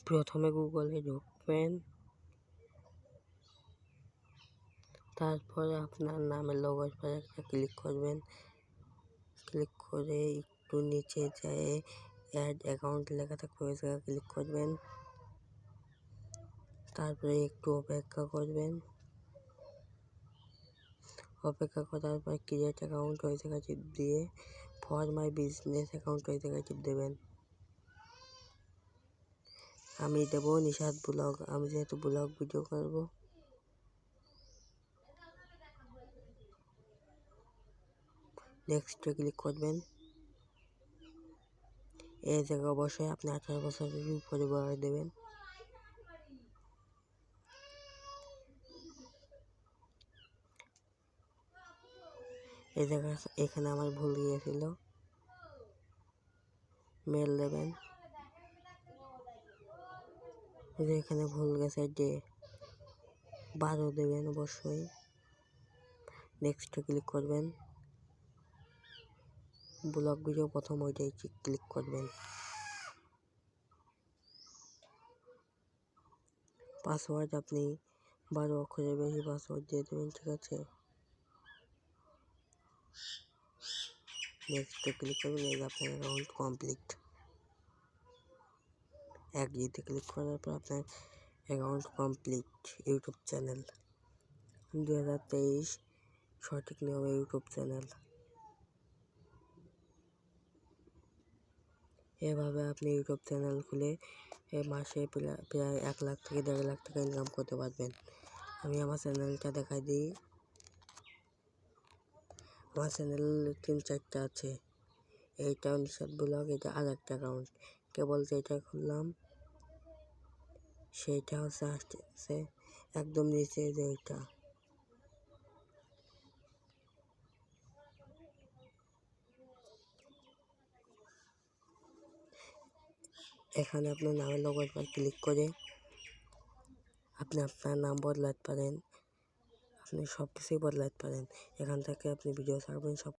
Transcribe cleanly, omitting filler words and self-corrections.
প্রথমে গুগলে ঢুকবেন, তারপরে আপনার নামের লোগোর পর একটা ক্লিক করবেন। ক্লিক করে একটু নিচে যেয়ে অ্যাড অ্যাকাউন্ট লেখা থাকবে ওই জায়গায় ক্লিক করবেন। তারপরে একটু অপেক্ষা করবেন। অপেক্ষা করার পর ক্রিয়েট অ্যাকাউন্ট ওই জায়গায় টিপ দিয়ে ফর মাই বিজনেস অ্যাকাউন্ট ওই জায়গায় টিপ দেবেন। আমি দেবো নিশাদ ব্লগ, আমি যেহেতু ব্লগ ভিডিও করব। নেক্সটে ক্লিক করবেন। এই জায়গায় অবশ্যই আপনি 18 বছরের উপরে বয়স দেবেন। এই জায়গায় এখানে আমার ভুল গিয়েছিল, মেল দেবেন। এখানে ভুল গেছে, ডে 12 দেবেন অবশ্যই। নেক্সটে ক্লিক করবেন। ব্লগ ভিডিও প্রথম ওইটাই ক্লিক করবেন। পাসওয়ার্ড আপনি 12 অক্ষরের বেশি পাসওয়ার্ড দিয়ে দেবেন, ঠিক আছে। নেক্সটে ক্লিক করবেন। এই আপনার অ্যাকাউন্ট কমপ্লিট। এগ্রিতে ক্লিক করার পর আপনার অ্যাকাউন্ট কমপ্লিট। ইউটিউব চ্যানেল 2023 সঠিক নিয়মে ইউটিউব চ্যানেল। এভাবে আপনি ইউটিউব চ্যানেল খুলে মাসে প্রায় 1 লাখ থেকে 1.5 লাখ টাকা ইনকাম করতে পারবেন। আমি আমার চ্যানেলটা দেখাই দিই। আমার চ্যানেল 3-4টা আছে। এইটা নিশাদ ব্লগ, এটা আর একটা অ্যাকাউন্ট। কেবল যেটা খুললাম সেইটা আসছে একদম নিচে যে ওইটা। এখানে আপনার নামের লোগোর উপর ক্লিক করে আপনি আপনার নাম বদলাতে পারেন, আপনি সব কিছুই বদলাতে পারেন। এখান থেকে আপনি ভিডিও ছাড়বেন, সব